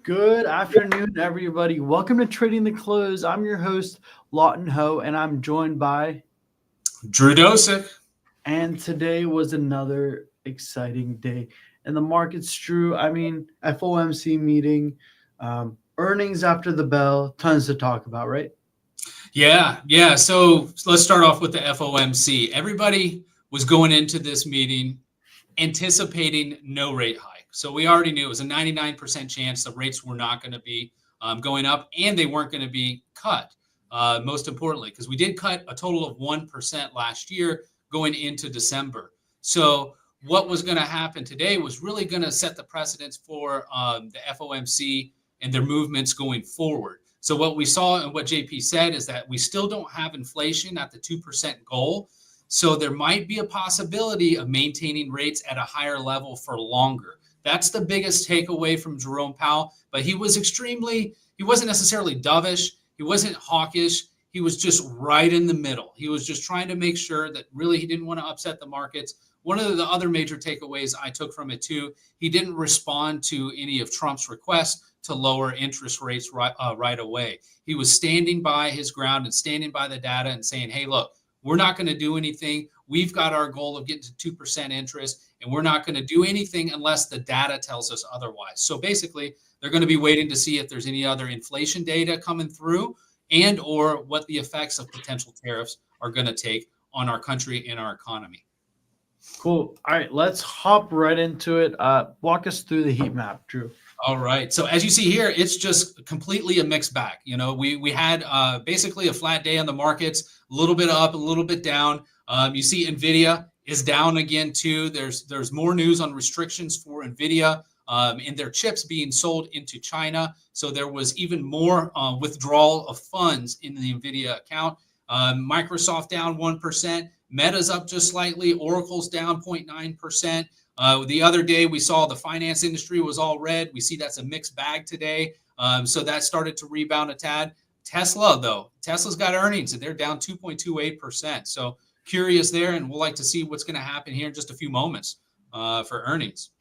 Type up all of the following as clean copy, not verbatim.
Good afternoon, everybody. Welcome to Trading the Close. I'm your host, Lawton Ho, and I'm joined by Drew Dosick. And today was another exciting day in the markets, Drew. I mean, FOMC meeting, earnings after the bell, tons to talk about, right? Yeah. So let's start off with the FOMC. Everybody was going into this meeting anticipating no rate hike. So we already knew it was a 99% chance the rates were not going to be going up, and they weren't going to be cut. Most importantly, because we did cut a total of 1% last year going into December. So what was going to happen today was really going to set the precedence for the FOMC and their movements going forward. So what we saw and what JP said is that we still don't have inflation at the 2% goal. So there might be a possibility of maintaining rates at a higher level for longer. That's the biggest takeaway from Jerome Powell. But he wasn't necessarily dovish. He wasn't hawkish. He was just right in the middle. He was just trying to make sure that really he didn't want to upset the markets. One of the other major takeaways I took from it too, he didn't respond to any of Trump's requests to lower interest rates right away. He was standing by his ground and standing by the data and saying, hey, look, we're not going to do anything. We've got our goal of getting to 2% interest, and we're not going to do anything unless the data tells us otherwise. So basically, they're going to be waiting to see if there's any other inflation data coming through and or what the effects of potential tariffs are going to take on our country and our economy. Cool. All right, let's hop right into it. Walk us through the heat map, Drew. All right. So as you see here, it's just completely a mixed bag. You know, we had basically a flat day on the markets, a little bit up, a little bit down. You see NVIDIA is down again, too. There's more news on restrictions for NVIDIA and their chips being sold into China. So there was even more withdrawal of funds in the NVIDIA account. Microsoft down 1%. Meta's up just slightly. Oracle's down 0.9%. The other day, we saw the finance industry was all red. We see that's a mixed bag today. So that started to rebound a tad. Tesla, though, Tesla's got earnings, and they're down 2.28%. So curious there, and we'll like to see what's going to happen here in just a few moments for earnings.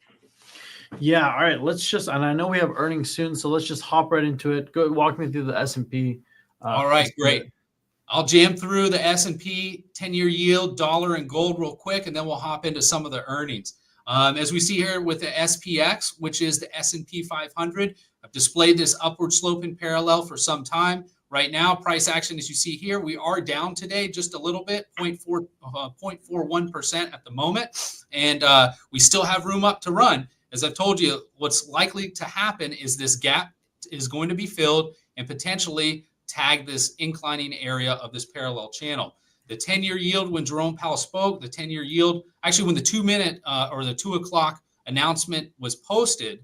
Yeah, all right. And I know we have earnings soon, so let's just hop right into it. Go walk me through the S&P. All right, great. I'll jam through the S&P 10-year yield, dollar, and gold real quick, and then we'll hop into some of the earnings. As we see here with the SPX, which is the S&P 500, I've displayed this upward sloping parallel for some time. Right now, price action, as you see here, we are down today just a little bit, 0.41% at the moment. And we still have room up to run. As I've told you, what's likely to happen is this gap is going to be filled and potentially tag this inclining area of this parallel channel. The 10-year yield, when Jerome Powell spoke, the 10-year yield, actually when the 2-minute or the 2 o'clock announcement was posted,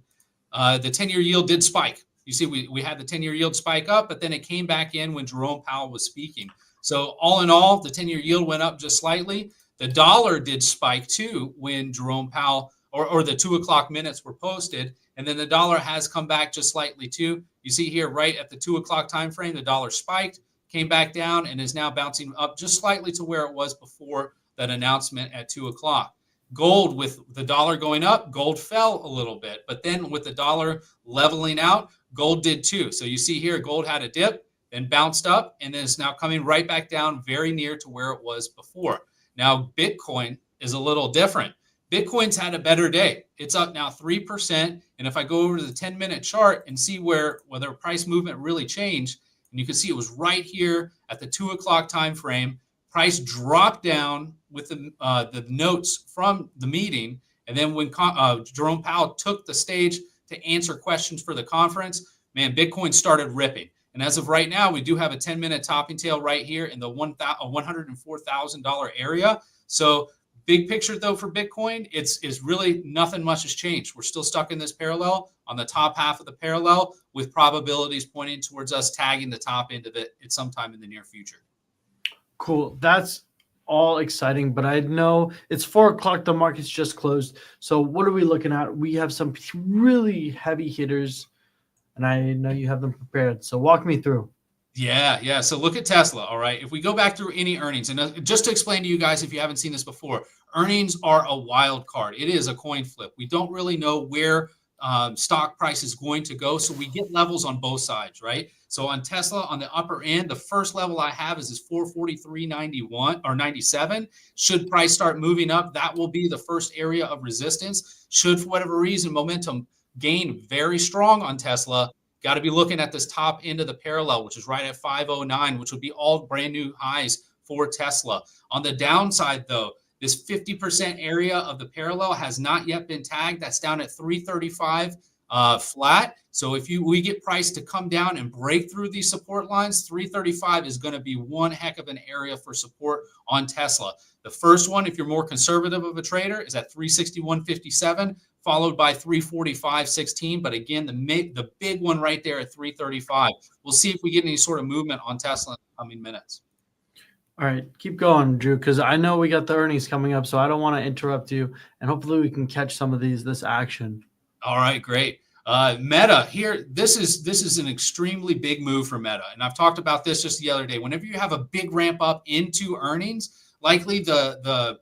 the 10-year yield did spike. You see, we had the 10-year yield spike up, but then it came back in when Jerome Powell was speaking. So all in all, the 10-year yield went up just slightly. The dollar did spike too when Jerome Powell or the 2 o'clock minutes were posted. And then the dollar has come back just slightly too. You see here right at the 2 o'clock time frame, the dollar spiked, came back down, and is now bouncing up just slightly to where it was before that announcement at 2 o'clock. Gold, with the dollar going up, gold fell a little bit. But then with the dollar leveling out, gold did too. So you see here, gold had a dip, then bounced up, and then it's now coming right back down very near to where it was before. Now, Bitcoin is a little different. Bitcoin's had a better day. It's up now 3%. And if I go over to the 10-minute chart and see whether price movement really changed, and you can see it was right here at the 2 o'clock time frame. Price dropped down with the notes from the meeting. And then when Jerome Powell took the stage to answer questions for the conference, man, Bitcoin started ripping. And as of right now, we do have a 10-minute topping tail right here in the $104,000 area. So big picture, though, for Bitcoin, it's really nothing much has changed. We're still stuck in this parallel on the top half of the parallel with probabilities pointing towards us tagging the top end of it at sometime in the near future. Cool. That's all exciting, but I know it's 4 o'clock. The market's just closed. So what are we looking at? We have some really heavy hitters, and I know you have them prepared. So walk me through. Yeah. So look at Tesla, all right? If we go back through any earnings, and just to explain to you guys, if you haven't seen this before, earnings are a wild card. It is a coin flip. We don't really know where stock price is going to go. So we get levels on both sides, right? So on Tesla, on the upper end, the first level I have is this 443.91 or 97. Should price start moving up, that will be the first area of resistance. Should, for whatever reason, momentum gain very strong on Tesla, got to be looking at this top end of the parallel, which is right at 509, which would be all brand new highs for Tesla. On the downside, though, this 50% area of the parallel has not yet been tagged. That's down at 335 flat. So if we get price to come down and break through these support lines, 335 is going to be one heck of an area for support on Tesla. The first one, if you're more conservative of a trader, is at 361.57, followed by 345.16. But again, the big one right there at 335. We'll see if we get any sort of movement on Tesla in the coming minutes. All right, keep going, Drew, because I know we got the earnings coming up, so I don't want to interrupt you, and hopefully we can catch some of this action. All right, great. Meta here. This is an extremely big move for Meta, and I've talked about this just the other day. Whenever you have a big ramp up into earnings, likely the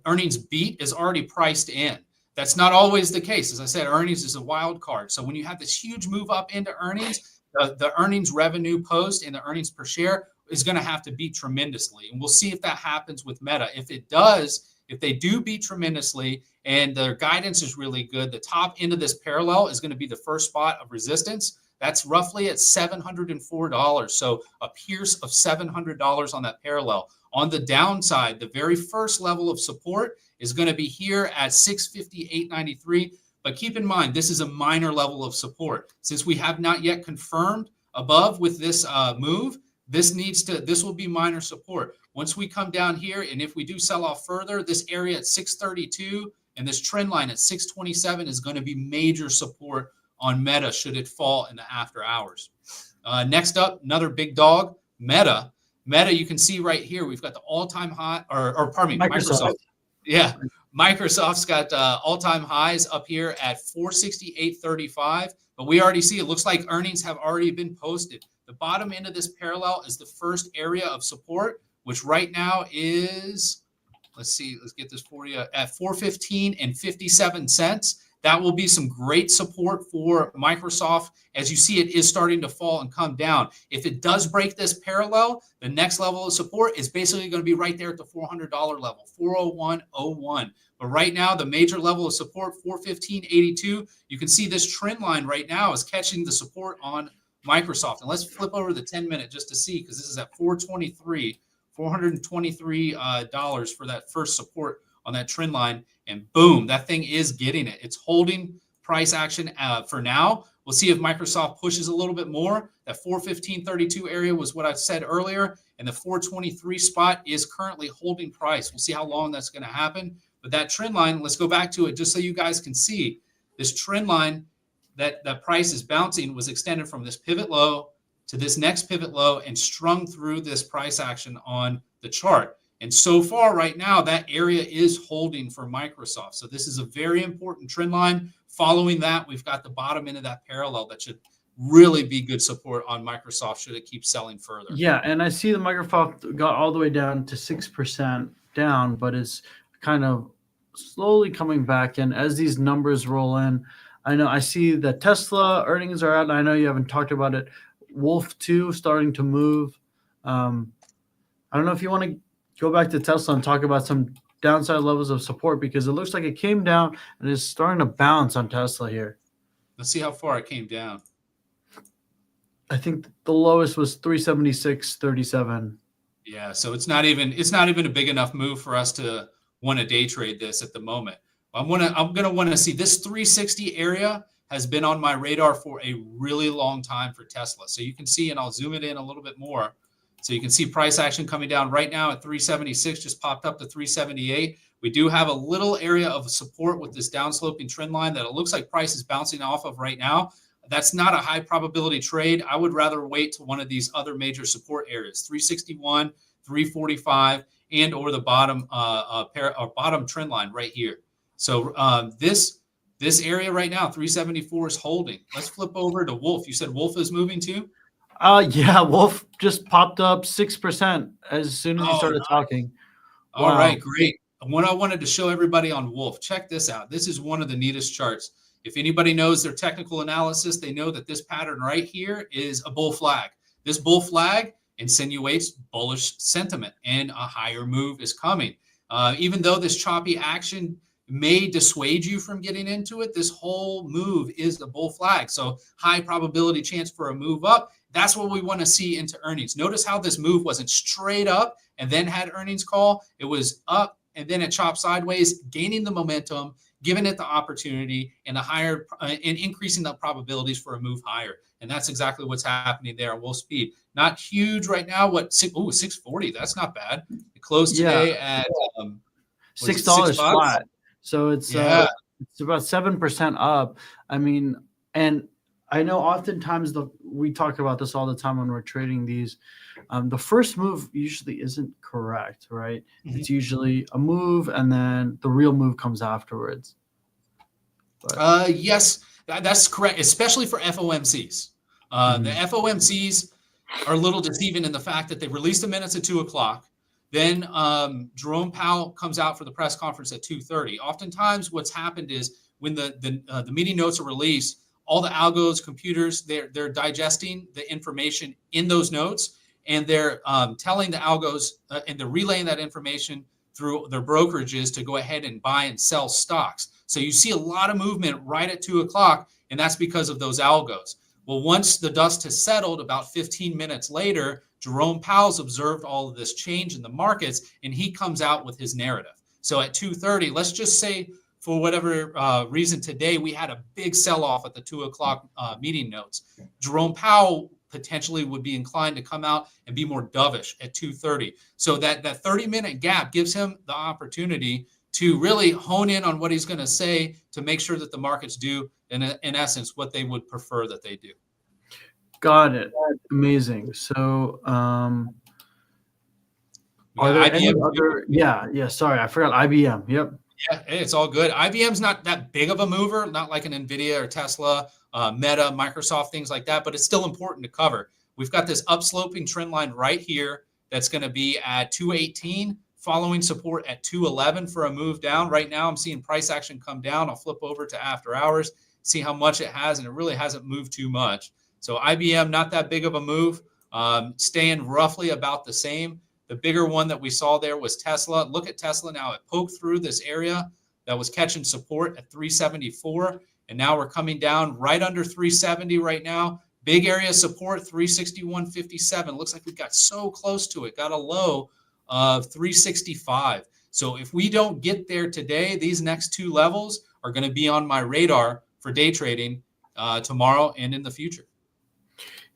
earnings beat is already priced in. That's not always the case. As I said, earnings is a wild card. So when you have this huge move up into earnings, the earnings revenue post and the earnings per share is going to have to beat tremendously. And we'll see if that happens with Meta. If it does, if they do beat tremendously and their guidance is really good, the top end of this parallel is going to be the first spot of resistance. That's roughly at $704. So a pierce of $700 on that parallel. On the downside, the very first level of support is going to be here at 658.93. But keep in mind, this is a minor level of support. Since we have not yet confirmed above with this move, this will be minor support. Once we come down here, and if we do sell off further, this area at 632 and this trend line at 627 is going to be major support on Meta should it fall in the after hours. Next up, another big dog, Meta. Meta, you can see right here, we've got the all-time high, or pardon me, Microsoft. Yeah, Microsoft's got all-time highs up here at 468.35, but we already see it looks like earnings have already been posted. The bottom end of this parallel is the first area of support, which right now is, let's get this for you, at 415.57. That will be some great support for Microsoft. As you see, it is starting to fall and come down. If it does break this parallel, the next level of support is basically going to be right there at the $400 level, 401.01. But right now, the major level of support, 415.82. You can see this trend line right now is catching the support on Microsoft. And let's flip over the 10-minute just to see, because this is at $423 for that first support on that trend line. And boom, that thing is getting it. It's holding price action for now. We'll see if Microsoft pushes a little bit more. That 415.32 area was what I said earlier. And the 423 spot is currently holding price. We'll see how long that's going to happen. But that trend line, let's go back to it just so you guys can see. This trend line that price is bouncing was extended from this pivot low to this next pivot low and strung through this price action on the chart. And so far right now, that area is holding for Microsoft. So this is a very important trend line. Following that, we've got the bottom end of that parallel that should really be good support on Microsoft should it keep selling further. Yeah, and I see the Microsoft got all the way down to 6% down, but it's kind of slowly coming back in as these numbers roll in. I see that Tesla earnings are out, and I know you haven't talked about it. Wolf 2 starting to move. I don't know if you want to go back to Tesla and talk about some downside levels of support, because it looks like it came down and is starting to bounce on Tesla here. Let's see how far it came down. I think the lowest was 376.37. Yeah, so it's not even a big enough move for us to want to day trade this at the moment. I'm gonna want to see this 360 area has been on my radar for a really long time for Tesla. So you can see, and I'll zoom it in a little bit more. So you can see price action coming down right now at 376, just popped up to 378. We do have a little area of support with this downsloping trend line that it looks like price is bouncing off of right now. That's not a high probability trade. I would rather wait to one of these other major support areas, 361, 345, and or the bottom bottom trend line right here. So this area right now, 374 is holding. Let's flip over to Wolf. You said Wolf is moving too? Yeah, Wolf just popped up 6% as soon as you started talking. All right, great. What I wanted to show everybody on Wolf, check this out. This is one of the neatest charts. If anybody knows their technical analysis, they know that this pattern right here is a bull flag. This bull flag insinuates bullish sentiment and a higher move is coming. Even though this choppy action may dissuade you from getting into it, this whole move is the bull flag. So high probability chance for a move up. That's what we want to see into earnings. Notice how this move wasn't straight up and then had earnings call. It was up and then it chopped sideways, gaining the momentum, giving it the opportunity and the higher and increasing the probabilities for a move higher. And that's exactly what's happening there on Wolfspeed. Not huge right now. What? 640. That's not bad. It closed today at $6 flat. So it's about 7% up. I mean, and I know oftentimes we talk about this all the time when we're trading these. The first move usually isn't correct, right? Mm-hmm. It's usually a move and then the real move comes afterwards. But. Yes, that's correct, especially for FOMCs. The FOMCs are a little deceiving in the fact that they release the minutes at 2 o'clock. Then Jerome Powell comes out for the press conference at 2:30. Oftentimes what's happened is when the meeting notes are released, all the algos, computers, they're digesting the information in those notes, and they're telling the algos and they're relaying that information through their brokerages to go ahead and buy and sell stocks. So you see a lot of movement right at 2 o'clock, and that's because of those algos. Well, once the dust has settled, about 15 minutes later, Jerome Powell's observed all of this change in the markets, and he comes out with his narrative. So at 2:30, let's just say for whatever reason today, we had a big sell-off at the 2 o'clock meeting notes. Jerome Powell potentially would be inclined to come out and be more dovish at 2:30. So that 30-minute gap gives him the opportunity to really hone in on what he's going to say to make sure that the markets do, in essence, what they would prefer that they do. Got it. Amazing. So, are there IBM, any other? Yeah. Sorry, I forgot IBM. Yep. Yeah, it's all good. IBM's not that big of a mover, not like an NVIDIA or Tesla, Meta, Microsoft, things like that, but it's still important to cover. We've got this upsloping trend line right here that's going to be at 218, following support at 211 for a move down. Right now, I'm seeing price action come down. I'll flip over to after hours, see how much it has, and it really hasn't moved too much. So IBM, not that big of a move, staying roughly about the same. The bigger one that we saw there was Tesla. Look at Tesla now. It poked through this area that was catching support at 374, and now we're coming down right under 370 right now. Big area of support, 361.57. Looks like we got so close to it. Got a low of 365. So if we don't get there today, these next two levels are going to be on my radar for day trading tomorrow and in the future.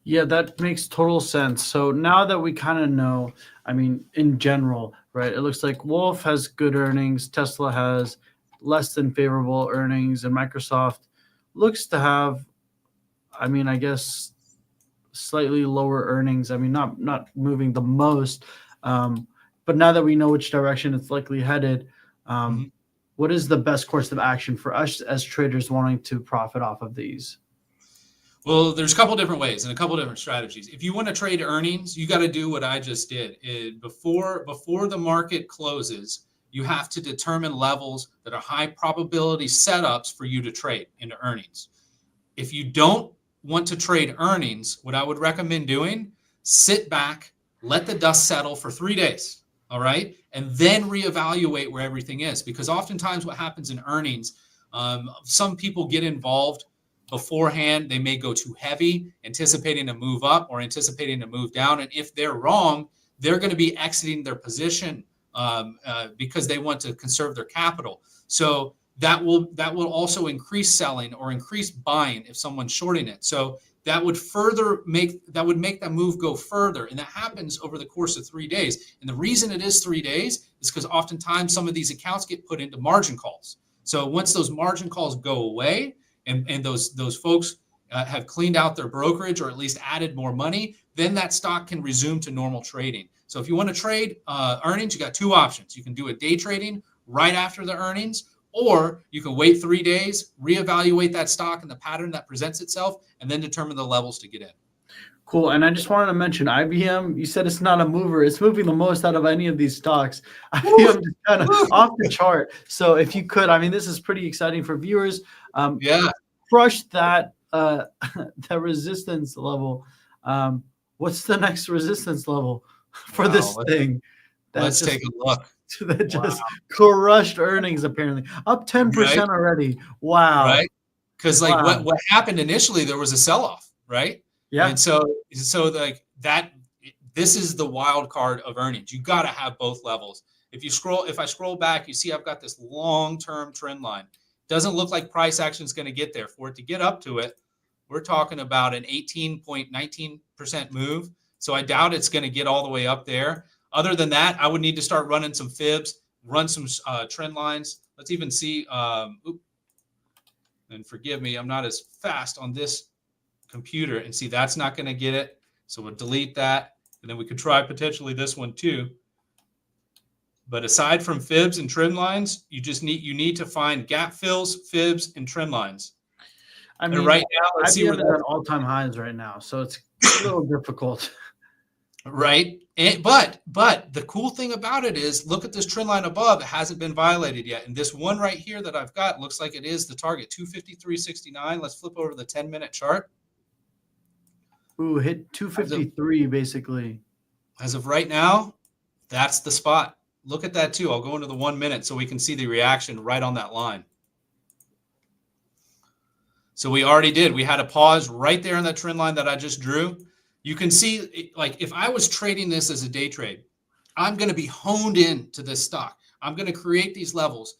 Yeah, that makes total sense. So now that we kind of know, I mean, in general, right, it looks like Wolf has good earnings, Tesla has less than favorable earnings, and Microsoft looks to have, I mean, I guess slightly lower earnings. I mean, not moving the most, but now that we know which direction it's likely headed, what is the best course of action for us as traders wanting to profit off of these? Well, there's a couple different ways and a couple different strategies. If you want to trade earnings, you got to do what I just did. Before the market closes, you have to determine levels that are high probability setups for you to trade into earnings. If you don't want to trade earnings, what I would recommend doing, sit back, let the dust settle for 3 days, all right? And then reevaluate where everything is. Because oftentimes what happens in earnings, some people get involved beforehand. They may go too heavy, anticipating a move up or anticipating a move down. And if they're wrong, they're going to be exiting their position because they want to conserve their capital. So that will also increase selling or increase buying if someone's shorting it. So that would make that move go further. And that happens over the course of 3 days. And the reason it is 3 days is because oftentimes some of these accounts get put into margin calls. So once those margin calls go away, and those folks have cleaned out their brokerage or at least added more money, then that stock can resume to normal trading. So if you want to trade earnings, you got two options. You can do a day trading right after the earnings, or you can wait 3 days, reevaluate that stock and the pattern that presents itself, and then determine the levels to get in. Cool. And I just wanted to mention IBM. You said it's not a mover. It's moving the most out of any of these stocks. IBM is kind of off the chart. So if you could, I mean, this is pretty exciting for viewers. Yeah. Crushed that that resistance level. What's the next resistance level for this thing? Let's take a look. That just crushed earnings, apparently. Up 10% already. Wow. Right? Because like what happened initially, there was a sell-off, right? Yeah. And so like that, this is the wild card of earnings. You got to have both levels. If I scroll back, you see I've got this long-term trend line. Doesn't look like price action is going to get there. For it to get up to it, we're talking about an 18.19% move. So I doubt it's going to get all the way up there. Other than that, I would need to start running some fibs, run some trend lines. Let's even see. And forgive me, I'm not as fast on this computer. And see, that's not going to get it. So we'll delete that. And then we could try potentially this one too. But aside from fibs and trend lines, you need to find gap fills, fibs, and trend lines. I mean, right now, let's see where they're at all-time highs right now, so it's a little difficult. Right, but the cool thing about it is, look at this trend line above. It hasn't been violated yet, and this one right here that I've got looks like it is the target, 253.69. Let's flip over to the 10-minute chart. Ooh, hit 253 basically. As of right now, that's the spot. Look at that too. I'll go into the 1 minute so we can see the reaction right on that line. So we already did. We had a pause right there on that trend line that I just drew. You can see, like, if I was trading this as a day trade, I'm going to be honed in to this stock. I'm going to create these levels,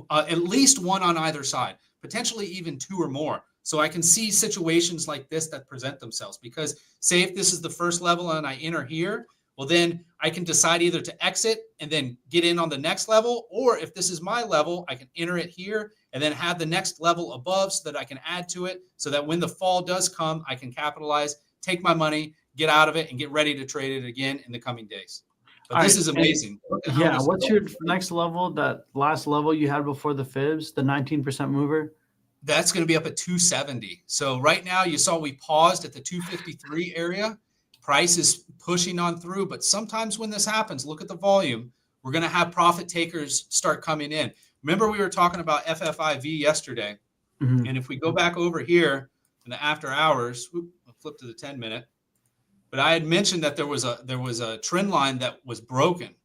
at least one on either side, potentially even two or more. So I can see situations like this that present themselves. Because say if this is the first level and I enter here, well, then I can decide either to exit and then get in on the next level, or if this is my level, I can enter it here and then have the next level above so that I can add to it, so that when the fall does come, I can capitalize, take my money, get out of it, and get ready to trade it again in the coming days. But this is amazing. Yeah, what's your next level, that last level you had before the fibs, the 19% mover? That's going to be up at 270. So right now you saw we paused at the 253 area. Price is pushing on through, but sometimes when this happens, look at the volume. We're going to have profit takers start coming in. Remember, we were talking about FFIV yesterday. Mm-hmm. And if we go back over here in the after hours, I'll flip to the 10-minute. But I had mentioned that there was a trend line that was broken,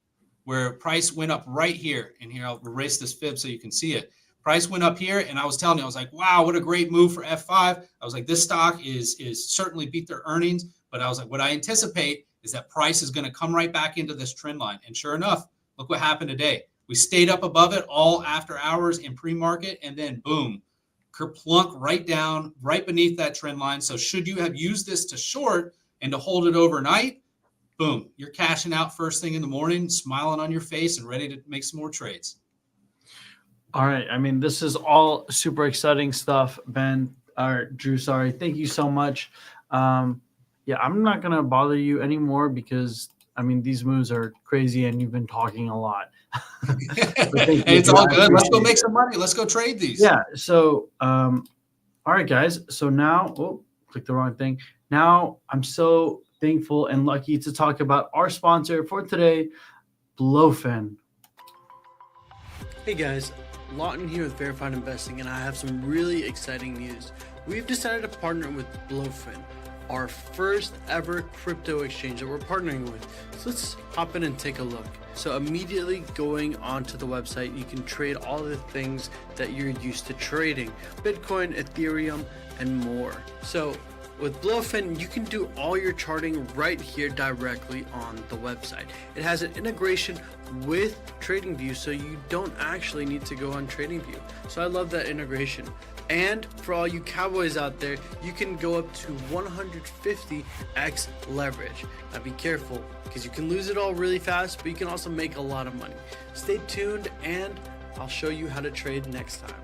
where price went up right here. And here, I'll erase this fib so you can see it. Price went up here, and I was telling you, I was like, wow, what a great move for F5. I was like, this stock is certainly beat their earnings. But I was like, what I anticipate is that price is going to come right back into this trend line. And sure enough, look what happened today. We stayed up above it all after hours in pre-market, and then boom, kerplunk right down, right beneath that trend line. So should you have used this to short and to hold it overnight, boom, you're cashing out first thing in the morning, smiling on your face and ready to make some more trades. All right. I mean, this is all super exciting stuff, Ben, or Drew, sorry. Thank you so much. Yeah, I'm not going to bother you anymore because, I mean, these moves are crazy and you've been talking a lot. It's all good. Let's go make some money. Let's go trade these. Yeah. So, all right, guys. So now, click the wrong thing. Now I'm so thankful and lucky to talk about our sponsor for today, Blowfin. Hey guys, Lawton here with Verified Investing, and I have some really exciting news. We've decided to partner with Blowfin, our first ever crypto exchange that we're partnering with. So let's hop in and take a look. So immediately going onto the website, you can trade all the things that you're used to trading: Bitcoin, Ethereum, and more. So with Blowfin, you can do all your charting right here directly on the website. It has an integration with TradingView, so you don't actually need to go on TradingView. So I love that integration. And for all you cowboys out there, you can go up to 150x leverage. Now be careful, because you can lose it all really fast, but you can also make a lot of money. Stay tuned, and I'll show you how to trade next time.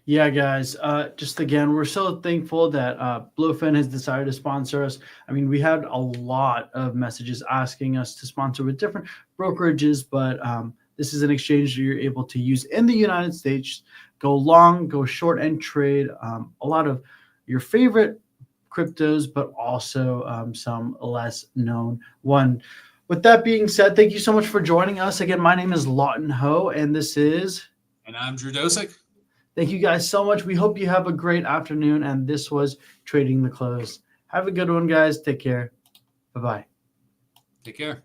Yeah, guys, just again, we're so thankful that Blowfin has decided to sponsor us. I mean, we had a lot of messages asking us to sponsor with different brokerages, but this is an exchange that you're able to use in the United States. Go long, go short, and trade a lot of your favorite cryptos, but also some less known one. With that being said, thank you so much for joining us. Again, my name is Lawton Ho, and this is. And I'm Drew Dosick. Thank you guys so much. We hope you have a great afternoon, and this was Trading the Close. Have a good one, guys. Take care. Bye-bye. Take care.